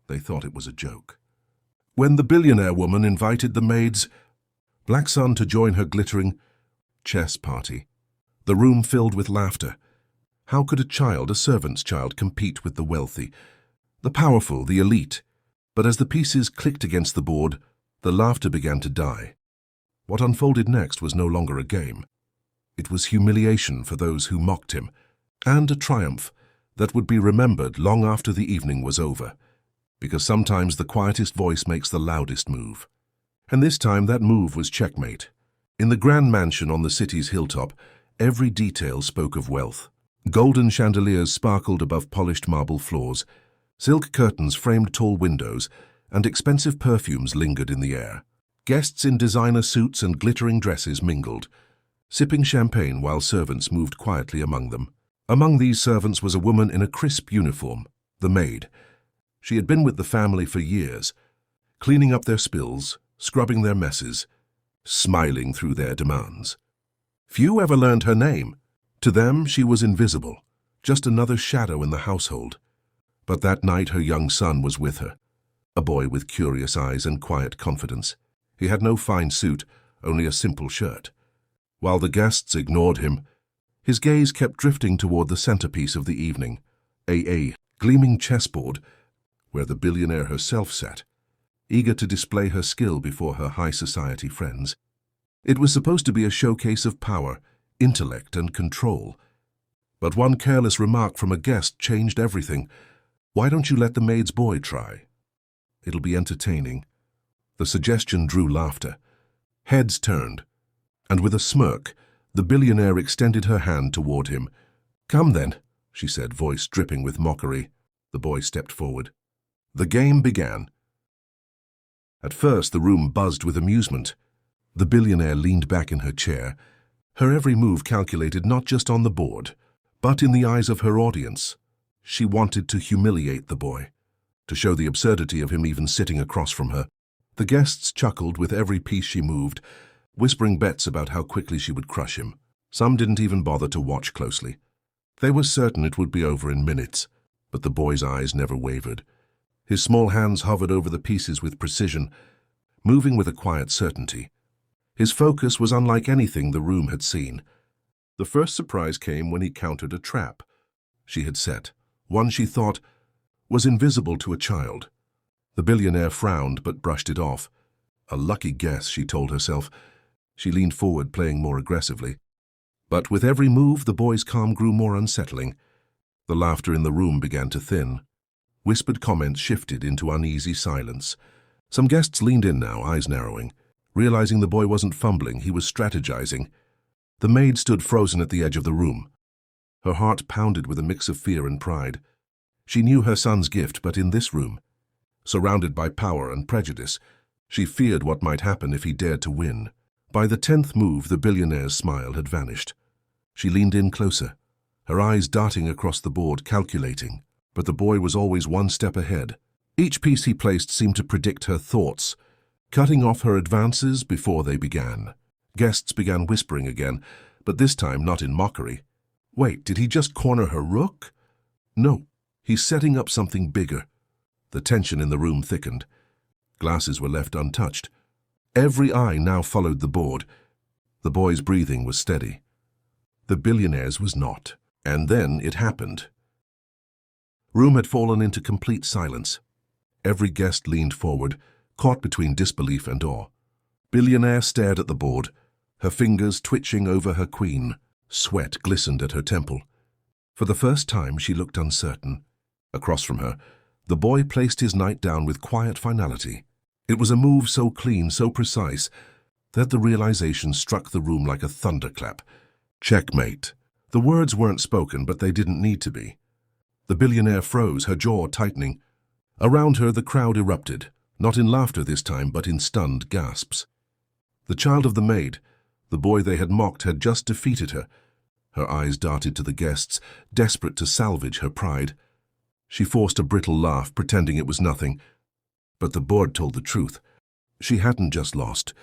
They thought it was a joke. When the billionaire woman invited the Maids, Black Sun, to join her glittering chess party, the room filled with laughter. How could a servant's child, compete with the wealthy, the powerful, the elite? But as the pieces clicked against the board, the laughter began to die. What unfolded next was no longer a game. It was humiliation for those who mocked him, and a triumph that would be remembered long after the evening was over, because sometimes the quietest voice makes the loudest move. And this time that move was checkmate. In the grand mansion on the city's hilltop, every detail spoke of wealth. Golden chandeliers sparkled above polished marble floors, silk curtains framed tall windows, and expensive perfumes lingered in the air. Guests in designer suits and glittering dresses mingled, sipping champagne while servants moved quietly among them. Among these servants was a woman in a crisp uniform, the maid. She had been with the family for years, cleaning up their spills, scrubbing their messes, smiling through their demands. Few ever learned her name. To them, she was invisible, just another shadow in the household. But that night her young son was with her, a boy with curious eyes and quiet confidence. He had no fine suit, only a simple shirt. While the guests ignored him, his gaze kept drifting toward the centerpiece of the evening, a gleaming chessboard, where the billionaire herself sat, eager to display her skill before her high society friends. It was supposed to be a showcase of power, intellect, and control. But one careless remark from a guest changed everything. "Why don't you let the maid's boy try? It'll be entertaining." The suggestion drew laughter. Heads turned, and with a smirk, the billionaire extended her hand toward him. "Come then," she said, voice dripping with mockery. The boy stepped forward. The game began. At first, the room buzzed with amusement. The billionaire leaned back in her chair, her every move calculated not just on the board, but in the eyes of her audience. She wanted to humiliate the boy, to show the absurdity of him even sitting across from her. The guests chuckled with every piece she moved, whispering bets about how quickly she would crush him. Some didn't even bother to watch closely. They were certain it would be over in minutes, but the boy's eyes never wavered. His small hands hovered over the pieces with precision, moving with a quiet certainty. His focus was unlike anything the room had seen. The first surprise came when he countered a trap she had set, one she thought was invisible to a child. The billionaire frowned but brushed it off. A lucky guess, she told herself. She leaned forward, playing more aggressively. But with every move, the boy's calm grew more unsettling. The laughter in the room began to thin. Whispered comments shifted into uneasy silence. Some guests leaned in now, eyes narrowing. Realizing the boy wasn't fumbling, he was strategizing. The maid stood frozen at the edge of the room. Her heart pounded with a mix of fear and pride. She knew her son's gift, but in this room, surrounded by power and prejudice, she feared what might happen if he dared to win. By the 10th move, the billionaire's smile had vanished. She leaned in closer, her eyes darting across the board, calculating. But the boy was always one step ahead. Each piece he placed seemed to predict her thoughts, cutting off her advances before they began. Guests began whispering again, but this time not in mockery. Wait, did he just corner her rook? No, he's setting up something bigger. The tension in the room thickened. Glasses were left untouched. Every eye now followed the board. The boy's breathing was steady. The billionaire's was not. And then it happened. Room had fallen into complete silence. Every guest leaned forward, caught between disbelief and awe. Billionaire stared at the board, her fingers twitching over her queen. Sweat glistened at her temple. For the first time, she looked uncertain. Across from her, the boy placed his knight down with quiet finality. It was a move so clean, so precise, that the realization struck the room like a thunderclap. Checkmate. The words weren't spoken, but they didn't need to be. The billionaire froze, her jaw tightening. Around her, the crowd erupted, not in laughter this time, but in stunned gasps. The child of the maid, the boy they had mocked, had just defeated her. Her eyes darted to the guests, desperate to salvage her pride. She forced a brittle laugh, pretending it was nothing. But the board told the truth. She hadn't just lost.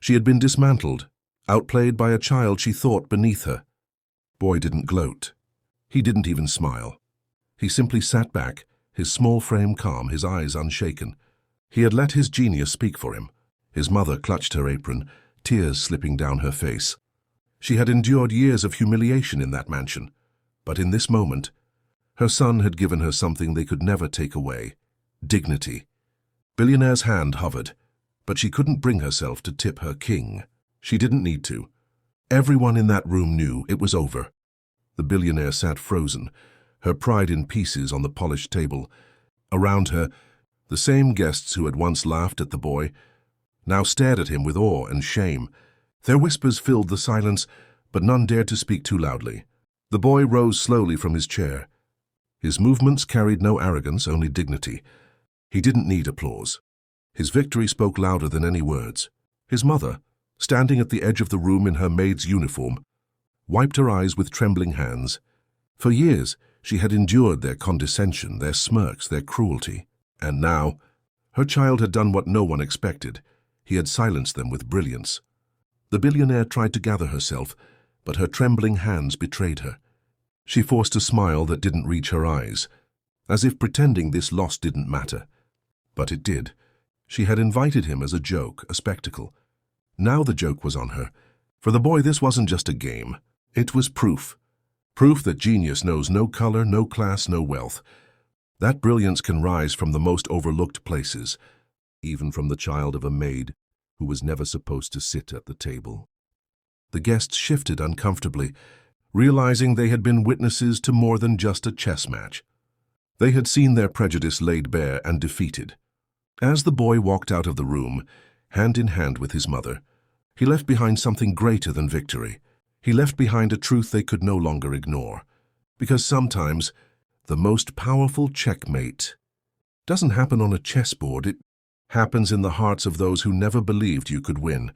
She had been dismantled, outplayed by a child she thought beneath her. Boy didn't gloat. He didn't even smile. He simply sat back, his small frame calm, his eyes unshaken. He had let his genius speak for him. His mother clutched her apron, tears slipping down her face. She had endured years of humiliation in that mansion, but in this moment, her son had given her something they could never take away: dignity. Billionaire's hand hovered, but she couldn't bring herself to tip her king. She didn't need to. Everyone in that room knew it was over. The billionaire sat frozen, her pride in pieces on the polished table. Around her, the same guests who had once laughed at the boy now stared at him with awe and shame. Their whispers filled the silence, but none dared to speak too loudly. The boy rose slowly from his chair. His movements carried no arrogance, only dignity. He didn't need applause. His victory spoke louder than any words. His mother, standing at the edge of the room in her maid's uniform, wiped her eyes with trembling hands. For years, she had endured their condescension, their smirks, their cruelty. And now, her child had done what no one expected. He had silenced them with brilliance. The billionaire tried to gather herself, but her trembling hands betrayed her. She forced a smile that didn't reach her eyes, as if pretending this loss didn't matter. But it did. She had invited him as a joke, a spectacle. Now the joke was on her. For the boy, this wasn't just a game. It was proof. Proof that genius knows no color, no class, no wealth. That brilliance can rise from the most overlooked places, even from the child of a maid who was never supposed to sit at the table. The guests shifted uncomfortably, realizing they had been witnesses to more than just a chess match. They had seen their prejudice laid bare and defeated. As the boy walked out of the room, hand in hand with his mother, he left behind something greater than victory. He left behind a truth they could no longer ignore. Because sometimes, the most powerful checkmate doesn't happen on a chessboard. It happens in the hearts of those who never believed you could win.